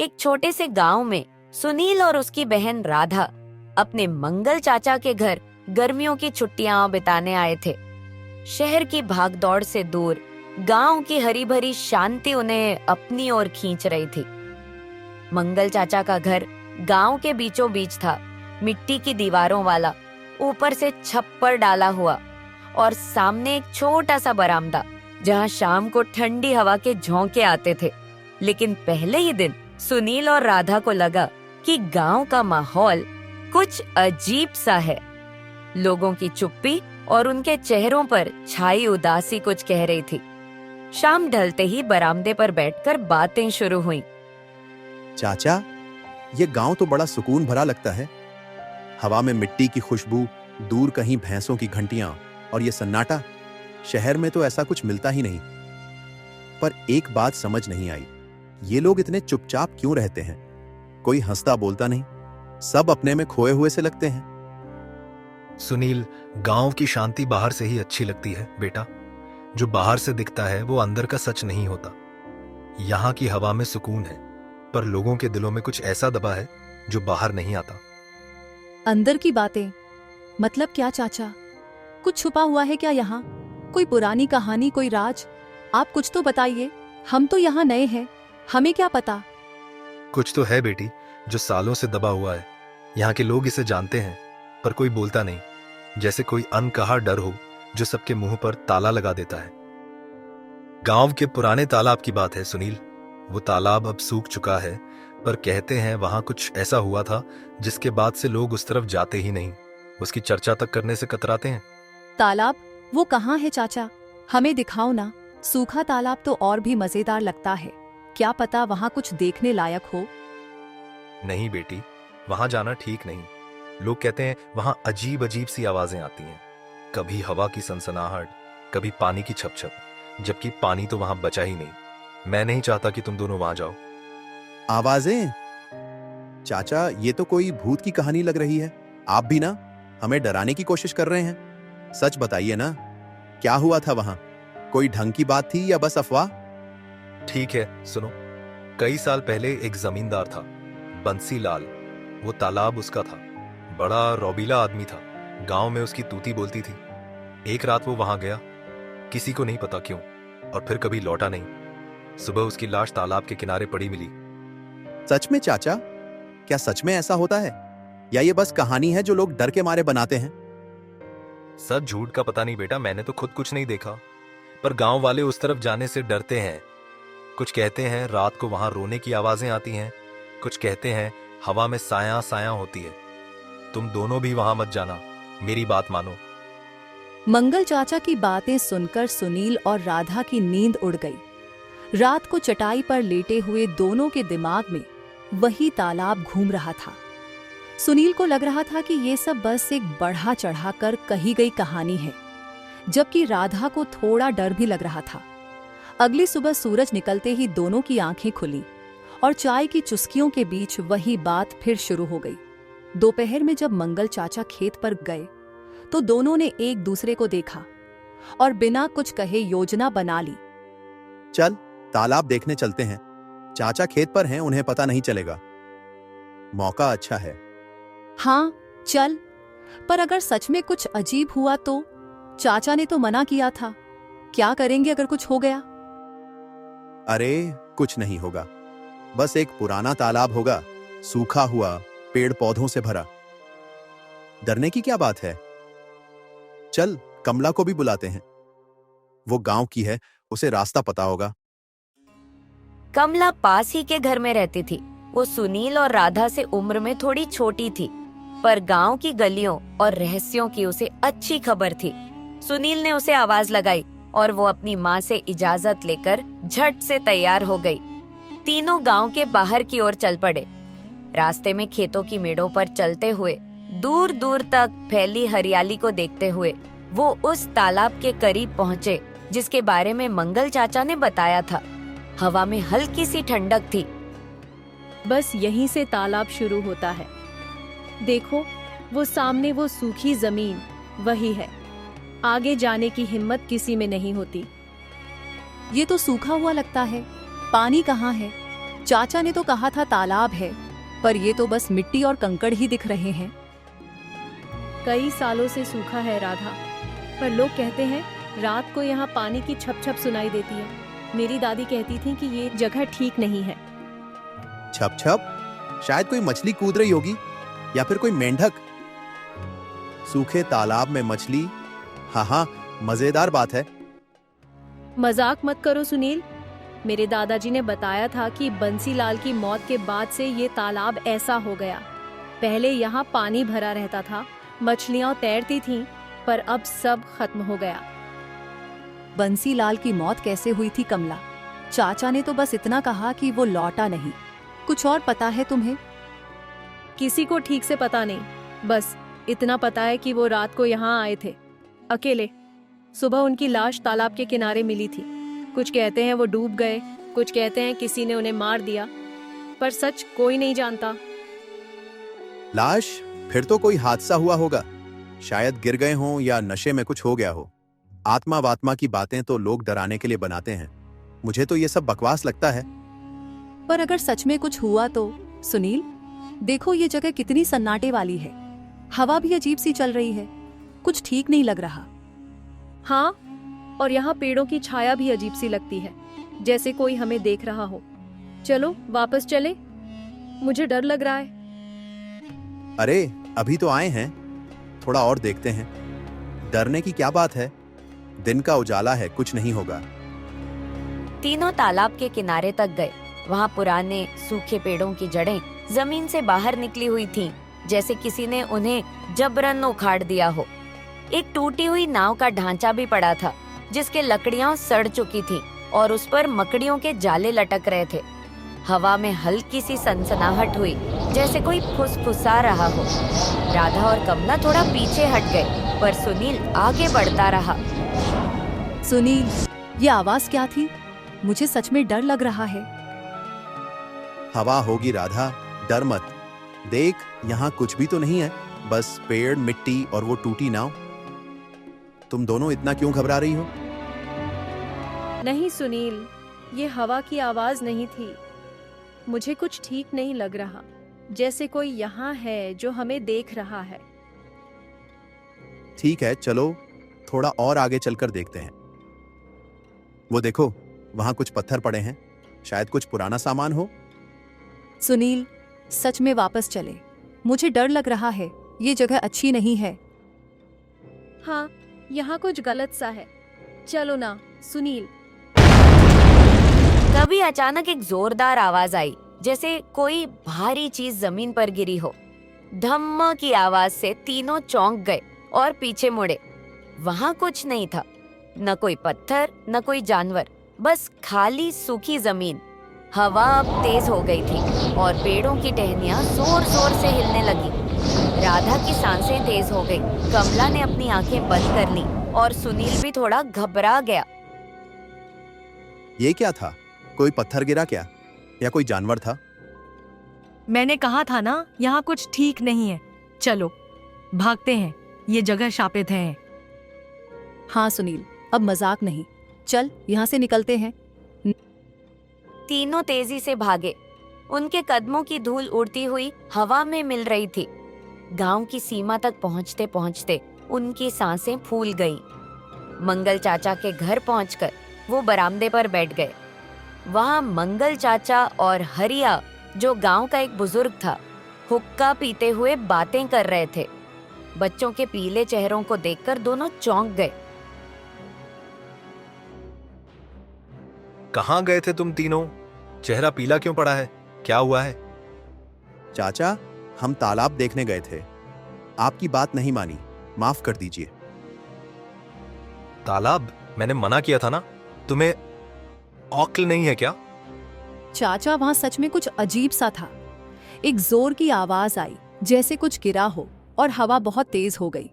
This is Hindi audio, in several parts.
एक छोटे से गांव में सुनील और उसकी बहन राधा अपने मंगल चाचा के घर गर्मियों की छुट्टियां बिताने आए थे। शहर की भागदौड़ से दूर गांव की हरी भरी शांति उन्हें अपनी ओर खींच रही थी। मंगल चाचा का घर गांव के बीचों बीच था, मिट्टी की दीवारों वाला, ऊपर से छप्पर डाला हुआ और सामने एक छोटा सा बरामदा जहां शाम को ठंडी हवा के झोंके आते थे। लेकिन पहले ही दिन सुनील और राधा को लगा कि गांव का माहौल कुछ अजीब सा है। लोगों की चुप्पी और उनके चेहरों पर छाई उदासी कुछ कह रही थी। शाम ढलते ही बरामदे पर बैठकर बातें शुरू हुईं। चाचा, ये गांव तो बड़ा सुकून भरा लगता है। हवा में मिट्टी की खुशबू, दूर कहीं भैंसों की घंटियां और ये सन्नाटा। शहर में तो ऐसा कुछ मिलता ही नहीं। पर एक बात समझ नहीं आई, ये लोग इतने चुपचाप क्यों रहते हैं? कोई हंसता बोलता नहीं, सब अपने में खोए हुए से लगते हैं। सुनील, गांव की शांति बाहर से ही अच्छी लगती है बेटा। जो बाहर से दिखता है वो अंदर का सच नहीं होता। यहाँ की हवा में सुकून है, पर लोगों के दिलों में कुछ ऐसा दबा है जो बाहर नहीं आता। अंदर की बातें मतलब क्या चाचा? कुछ छुपा हुआ है क्या यहाँ? कोई पुरानी कहानी, कोई राज? आप कुछ तो बताइए। हम तो यहाँ नए हैं, हमें क्या पता। कुछ तो है बेटी जो सालों से दबा हुआ है। यहाँ के लोग इसे जानते हैं पर कोई बोलता नहीं, जैसे कोई अनकहा डर हो जो सबके मुंह पर ताला लगा देता है। गांव के पुराने तालाब की बात है सुनील। वो तालाब अब सूख चुका है, पर कहते हैं वहां कुछ ऐसा हुआ था जिसके बाद से लोग उस तरफ जाते ही नहीं। उसकी चर्चा तक करने से कतराते हैं। तालाब वो कहाँ है चाचा? हमें दिखाओ ना। सूखा तालाब तो और भी मजेदार लगता है। क्या पता वहाँ कुछ देखने लायक हो। नहीं बेटी, वहां जाना ठीक नहीं। लोग कहते हैं वहां अजीब अजीब सी आवाजें आती हैं। कभी हवा की सनसनाहट, कभी पानी की छपछप, जबकि पानी तो वहां बचा ही नहीं। मैं नहीं चाहता कि तुम दोनों वहां जाओ। आवाजें? चाचा, ये तो कोई भूत की कहानी लग रही है। आप भी ना हमें डराने की कोशिश कर रहे हैं। सच बताइए ना, क्या हुआ था वहां? कोई ढंग की बात थी या बस अफवाह? ठीक है, सुनो। कई साल पहले एक जमींदार था, बंसी लाल। वो तालाब उसका था। बड़ा रौबीला आदमी था। गांव में उसकी तूती बोलती थी। एक रात वो वहां गया, किसी को नहीं पता क्यों, और फिर कभी लौटा नहीं। सुबह उसकी लाश तालाब के किनारे पड़ी मिली। सच में चाचा? क्या सच में ऐसा होता है, या ये बस कहानी है जो लोग डर के मारे बनाते हैं? सच झूठ का पता नहीं बेटा, मैंने तो खुद कुछ नहीं देखा, पर गांव वाले उस तरफ जाने से डरते हैं। कुछ कहते हैं रात को वहां रोने की आवाजें आती हैं, कुछ कहते हैं हवा में साया साया होती है। तुम दोनों भी वहां मत जाना, मेरी बात मानो। मंगल चाचा की बातें सुनकर सुनील और राधा की नींद उड़ गई। रात को चटाई पर लेटे हुए दोनों के दिमाग में वही तालाब घूम रहा था। सुनील को लग रहा था कि ये सब बस एक बढ़ा चढ़ा कर कही गई कहानी है, जबकि राधा को थोड़ा डर भी लग रहा था। अगली सुबह सूरज निकलते ही दोनों की आंखें खुली और चाय की चुस्कियों के बीच वही बात फिर शुरू हो गई। दोपहर में जब मंगल चाचा खेत पर गए तो दोनों ने एक दूसरे को देखा और बिना कुछ कहे योजना बना ली। चल तालाब देखने चलते हैं। चाचा खेत पर हैं, उन्हें पता नहीं चलेगा। मौका अच्छा है। हाँ चल, पर अगर सच में कुछ अजीब हुआ तो? चाचा ने तो मना किया था। क्या करेंगे अगर कुछ हो गया? अरे कुछ नहीं होगा, बस एक पुराना तालाब होगा, सूखा हुआ, पेड़ पौधों से भरा। डरने की क्या बात है? चल कमला को भी बुलाते हैं, वो गांव की है, उसे रास्ता पता होगा। कमला पास ही के घर में रहती थी। वो सुनील और राधा से उम्र में थोड़ी छोटी थी, पर गांव की गलियों और रहस्यों की उसे अच्छी खबर थी। सुनील ने उसे आवाज लगाई और वो अपनी माँ से इजाजत लेकर झट से तैयार हो गई। तीनों गांव के बाहर की ओर चल पड़े। रास्ते में खेतों की मेड़ों पर चलते हुए दूर दूर तक फैली हरियाली को देखते हुए वो उस तालाब के करीब पहुँचे जिसके बारे में मंगल चाचा ने बताया था। हवा में हल्की सी ठंडक थी। बस यहीं से तालाब शुरू होता है। देखो वो सामने, वो सूखी जमीन वही है। आगे जाने की हिम्मत किसी में नहीं होती। ये तो सूखा हुआ लगता है, पानी कहाँ है? चाचा ने तो कहा था तालाब है, पर ये तो बस मिट्टी और कंकड़ ही दिख रहे हैं। कई सालों से सूखा है राधा, पर लोग कहते हैं रात को यहाँ पानी की छप छप सुनाई देती है। मेरी दादी कहती थी कि ये जगह ठीक नहीं है। छप छप? शायद कोई मछली कूद रही होगी, या फिर कोई मेंढक। सूखे तालाब में मछली? हाँ हाँ, मजेदार बात है। मजाक मत करो सुनील। मेरे दादाजी ने बताया था कि बंसीलाल की मौत के बाद से ये तालाब ऐसा हो गया। पहले यहाँ पानी भरा रहता था, मछलियाँ तैरती थीं, पर अब सब खत्म हो गया। बंसीलाल की मौत कैसे हुई थी कमला? चाचा ने तो बस इतना कहा कि वो लौटा नहीं। कुछ और पता है तुम्हें? किसी को ठीक से पता नहीं, बस इतना पता है कि वो रात को यहाँ आए थे अकेले। सुबह उनकी लाश तालाब के किनारे मिली थी। कुछ कहते हैं वो डूब गए, कुछ कहते हैं किसी ने उन्हें मार दिया, पर सच कोई नहीं जानता। लाश? फिर तो कोई हादसा हुआ होगा। शायद गिर गए हों या नशे में कुछ हो गया हो। आत्मा वात्मा की बातें तो लोग डराने के लिए बनाते हैं। मुझे तो ये सब बकवास लगता है। पर अगर सच में कुछ हुआ तो सुनील, देखो ये जगह कितनी सन्नाटे वाली है। हवा भी अजीब सी चल रही है, कुछ ठीक नहीं लग रहा। हाँ, और यहाँ पेड़ों की छाया भी अजीब सी लगती है, जैसे कोई हमें देख रहा हो। चलो वापस चले, मुझे डर लग रहा है। अरे अभी तो आए हैं, थोड़ा और देखते हैं। डरने की क्या बात है, दिन का उजाला है, कुछ नहीं होगा। तीनों तालाब के किनारे तक गए। वहाँ पुराने सूखे पेड़ों की जड़ें जमीन से बाहर निकली हुई थीं, जैसे किसी ने उन्हें जबरन उखाड़ दिया हो। एक टूटी हुई नाव का ढांचा भी पड़ा था, जिसके लकड़ियां सड़ चुकी थीं और उस पर मकड़ियों के जाले लटक रहे थे। हवा में हल्की सी सनसनाहट हुई, जैसे कोई फुसफुसा रहा हो। राधा और कमला थोड़ा पीछे हट गए, पर सुनील आगे बढ़ता रहा। सुनील, ये आवाज क्या थी? मुझे सच में डर लग रहा है। हवा होगी राधा, डर मत। देख, यहाँ कुछ भी तो नहीं है, बस पेड़, मिट्टी और वो टूटी नाव। तुम दोनों इतना क्यों घबरा रही हो? नहीं सुनील, ये हवा की आवाज नहीं थी। मुझे कुछ ठीक नहीं लग रहा, जैसे कोई यहाँ है जो हमें देख रहा है। ठीक है, चलो थोड़ा और आगे चलकर देखते हैं। वो देखो, वहां कुछ पत्थर पड़े हैं, शायद कुछ पुराना सामान हो। सुनील, सच में वापस चले। मुझे डर लग रहा है, ये जगह अच्छी नहीं है। हाँ, यहाँ कुछ गलत सा है। चलो ना सुनील। तभी अचानक एक जोरदार आवाज आई, जैसे कोई भारी चीज जमीन पर गिरी हो। धम्म की आवाज से तीनों चौंक गए और पीछे मुड़े। वहां कुछ नहीं था, न कोई पत्थर, न कोई जानवर, बस खाली सूखी जमीन। हवा अब तेज हो गई थी और पेड़ों की टहनियां जोर जोर से हिलने लगी। राधा की सांसें तेज हो गई। कमला ने अपनी आंखें बंद कर ली और सुनील भी थोड़ा घबरा गया। ये क्या था? कोई पत्थर गिरा क्या, या कोई जानवर था? मैंने कहा था ना, यहाँ कुछ ठीक नहीं है। चलो भागते हैं, ये जगह शापित है। हाँ सुनील, अब मजाक नहीं, चल यहाँ से निकलते हैं। तीनों तेजी से भागे। उनके कदमों की धूल उड़ती हुई हवा में मिल रही थी। गांव की सीमा तक पहुंचते पहुंचते उनकी सांसें फूल गईं। मंगल चाचा के घर पहुंचकर वो बरामदे पर बैठ गए। वहां मंगल चाचा और हरिया, जो गांव का एक बुजुर्ग था, हुक्का पीते हुए बातें कर रहे थे। बच्चों के पीले चेहरों को देखकर दोनों चौंक गए। कहाँ गए थे तुम तीनों? चेहरा पीला क्यों पड़ा है? क्या हुआ है? चाचा, हम तालाब देखने गए थे, आपकी बात नहीं मानी, माफ कर दीजिए। तालाब? मैंने मना किया था ना। तुम्हें अक्ल नहीं है क्या? चाचा, वहां सच में कुछ अजीब सा था। एक जोर की आवाज आई, जैसे कुछ गिरा हो, और हवा बहुत तेज हो गई।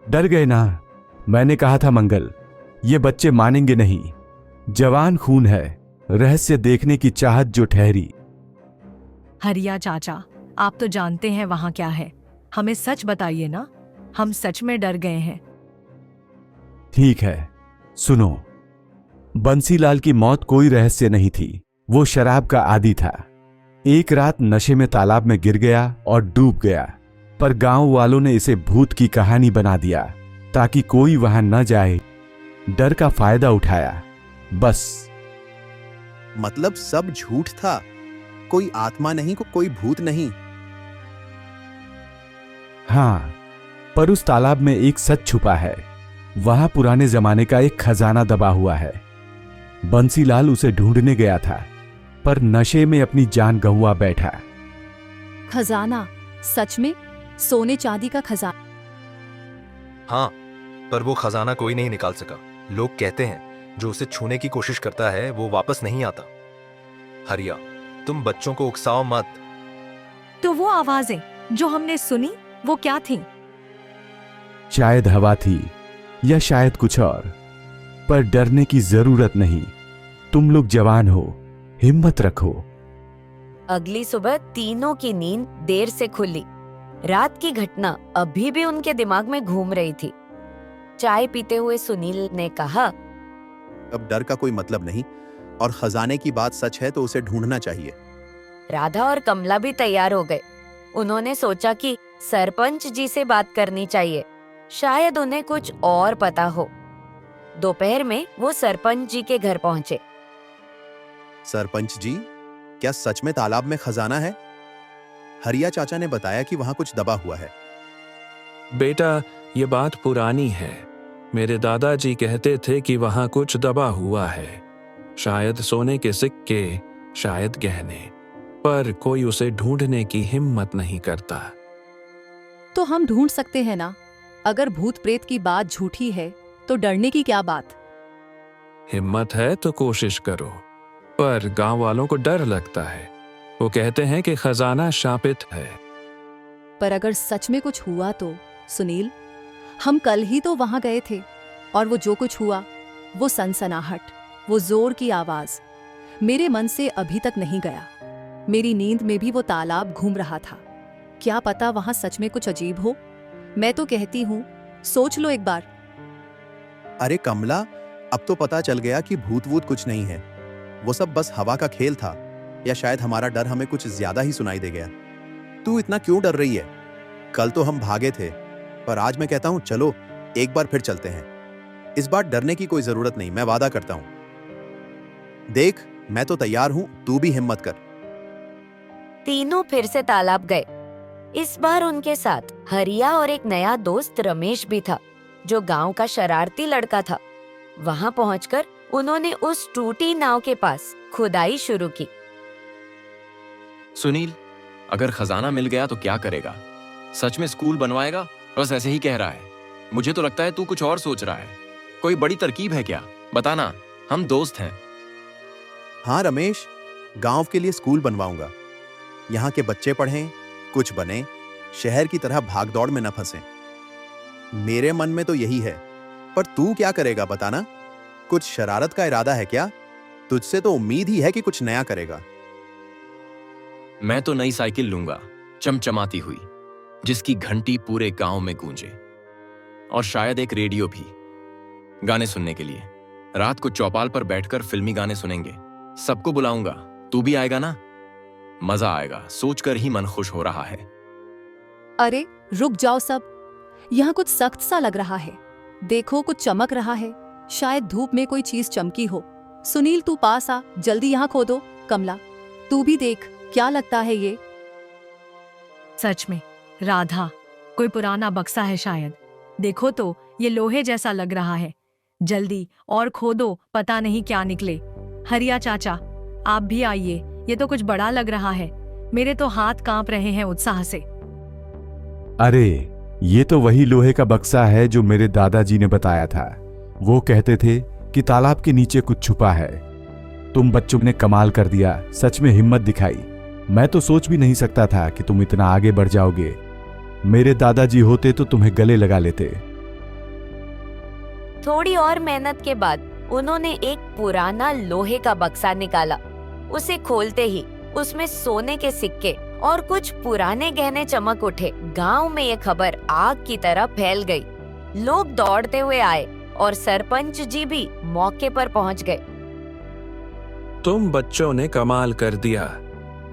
डर गए ना? मैंने कहा था मंगल, ये बच्चे मानेंगे नहीं। जवान खून है, रहस्य देखने की चाहत जो ठहरी। हरिया चाचा, आप तो जानते हैं वहां क्या है। हमें सच बताइए ना, हम सच में डर गए हैं। ठीक है, सुनो। बंसीलाल की मौत कोई रहस्य नहीं थी। वो शराब का आदी था। एक रात नशे में तालाब में गिर गया और डूब गया, पर गांव वालों ने इसे भूत की कहानी बना दिया ताकि कोई वहां न जाए। डर का फायदा उठाया, बस। मतलब सब झूठ था, कोई आत्मा नहीं, कोई भूत नहीं। हाँ, पर उस तालाब में एक सच छुपा है। वहां पुराने जमाने का एक खजाना दबा हुआ है। बंसीलाल उसे ढूंढने गया था, पर नशे में अपनी जान गंवा बैठा। खजाना? सच में? सोने चांदी का खजाना? हाँ, पर वो खजाना कोई नहीं निकाल सका। लोग कहते हैं जो उसे छूने की कोशिश करता है वो वापस नहीं आता। हरिया, तुम बच्चों को उकसाओ मत। तो वो आवाजें जो हमने सुनी वो क्या थीं? शायद हवा थी या शायद कुछ और, पर डरने की जरूरत नहीं। तुम लोग जवान हो, हिम्मत रखो। अगली सुबह तीनों की नींद देर से खुली। रात की घटना अभी भी उनके दिमाग में घूम रही थी। चाय पीते हुए सुनील ने कहा, अब डर का कोई मतलब नहीं, और खजाने की बात सच है तो उसे ढूंढना चाहिए। राधा और कमला भी तैयार हो गए। उन्होंने सोचा कि सरपंच जी से बात करनी चाहिए, शायद उन्हें कुछ और पता हो। दोपहर में वो सरपंच जी के घर पहुंचे। सरपंच जी, क्या सच में तालाब में खजाना है? हरिया चाचा ने बताया कि वहां कुछ दबा हुआ है। बेटा, ये बात पुरानी है। मेरे दादाजी कहते थे कि वहां कुछ दबा हुआ है, शायद सोने के सिक्के, शायद गहने, पर कोई उसे ढूंढने की हिम्मत नहीं करता। तो हम ढूंढ सकते हैं ना? अगर भूत प्रेत की बात झूठी है तो डरने की क्या बात? हिम्मत है तो कोशिश करो, पर गांव वालों को डर लगता है। वो कहते हैं कि खजाना शापित है। पर अगर सच में कुछ हुआ तो सुनील, हम कल ही तो वहां गए थे, और वो जो कुछ हुआ, वो सनसनाहट, वो जोर की आवाज मेरे मन से अभी तक नहीं गया। मेरी नींद में भी वो तालाब घूम रहा था। क्या पता वहां सच में कुछ अजीब हो। मैं तो कहती हूँ, सोच लो एक बार। अरे कमला, अब तो पता चल गया कि भूत वूत कुछ नहीं है। वो सब बस हवा का खेल था, या शायद हमारा डर हमें कुछ ज्यादा ही सुनाई दे गया। तू इतना क्यों डर रही है? कल तो हम भागे थे, पर आज मैं कहता हूं चलो एक बार फिर चलते हैं। इस बार डरने की कोई जरूरत नहीं, मैं वादा करता हूं। देख, मैं तो तैयार हूं, तू भी हिम्मत कर। तीनों फिर से तालाब गए। इस बार उनके साथ हरिया और एक नया दोस्त रमेश भी था, जो गांव का शरारती लड़का था। वहां पहुंचकर उन्होंने उस टूटी नाव के पास खुदाई शुरू की। सुनील, अगर खजाना मिल गया तो क्या करेगा? सच में स्कूल बनवाएगा? बस ऐसे ही कह रहा है। मुझे तो लगता है तू कुछ और सोच रहा है। कोई बड़ी तरकीब है क्या? बताना, हम दोस्त हैं। हाँ रमेश, गांव के लिए स्कूल बनवाऊंगा। यहाँ के बच्चे पढ़ें, कुछ बने, शहर की तरह भागदौड़ में न फंसें। मेरे मन में तो यही है, पर तू क्या करेगा बताना? कुछ शरारत का इरादा है क्या? तुझसे तो उम्मीद ही है कि कुछ नया करेगा। मैं तो नई साइकिल लूंगा, चमचमाती हुई, जिसकी घंटी पूरे गांव में गूंजे, और शायद एक रेडियो भी, गाने सुनने के लिए। रात को चौपाल पर बैठकर फिल्मी गाने सुनेंगे। सबको बुलाऊंगा, तू भी आएगा ना? मजा आएगा, सोचकर ही मन खुश हो रहा है। अरे रुक जाओ सब, यहाँ कुछ सख्त सा लग रहा है। देखो, कुछ चमक रहा है, शायद धूप में कोई चीज चमकी हो। सुनील, तू पास आ, जल्दी यहाँ खोदो। कमला, तू भी देख, क्या लगता है ये? सच में राधा, कोई पुराना बक्सा है शायद। देखो तो, ये लोहे जैसा लग रहा है। जल्दी और खोदो, पता नहीं क्या निकले। हरिया चाचा, आप भी आइए, ये तो कुछ बड़ा लग रहा है। मेरे तो हाथ कांप रहे हैं उत्साह से। अरे, ये तो वही लोहे का बक्सा है जो मेरे दादाजी ने बताया था। वो कहते थे कि तालाब के नीचे कुछ छुपा है। तुम बच्चों ने कमाल कर दिया, सच में हिम्मत दिखाई। मैं तो सोच भी नहीं सकता था कि तुम इतना आगे बढ़ जाओगे। मेरे दादाजी होते तो तुम्हें गले लगा लेते। थोड़ी और मेहनत के बाद उन्होंने एक पुराना लोहे का बक्सा निकाला। उसे खोलते ही उसमें सोने के सिक्के और कुछ पुराने गहने चमक उठे। गांव में ये खबर आग की तरह फैल गई। लोग दौड़ते हुए आए और सरपंच जी भी मौके पर पहुंच गए। तुम बच्चों ने कमाल कर दिया।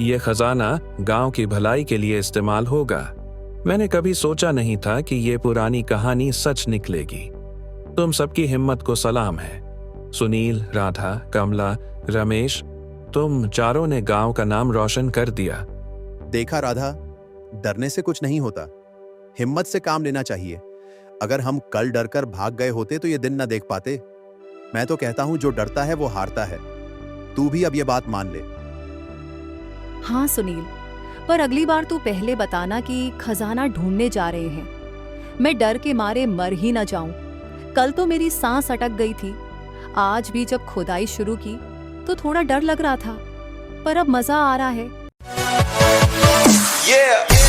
ये खजाना गांव की भलाई के लिए इस्तेमाल होगा। मैंने कभी सोचा नहीं था कि ये पुरानी कहानी सच निकलेगी। तुम सबकी हिम्मत को सलाम है। सुनील, राधा, कमला, रमेश, तुम चारों ने गांव का नाम रोशन कर दिया। देखा राधा, डरने से कुछ नहीं होता, हिम्मत से काम लेना चाहिए। अगर हम कल डरकर भाग गए होते तो ये दिन न देख पाते। मैं तो कहता हूं जो डरता है वो हारता है। तू भी अब ये बात मान ले। हाँ सुनील, पर अगली बार तू पहले बताना कि खजाना ढूंढने जा रहे हैं। मैं डर के मारे मर ही ना जाऊं। कल तो मेरी सांस अटक गई थी। आज भी जब खुदाई शुरू की तो थोड़ा डर लग रहा था, पर अब मजा आ रहा है। Yeah.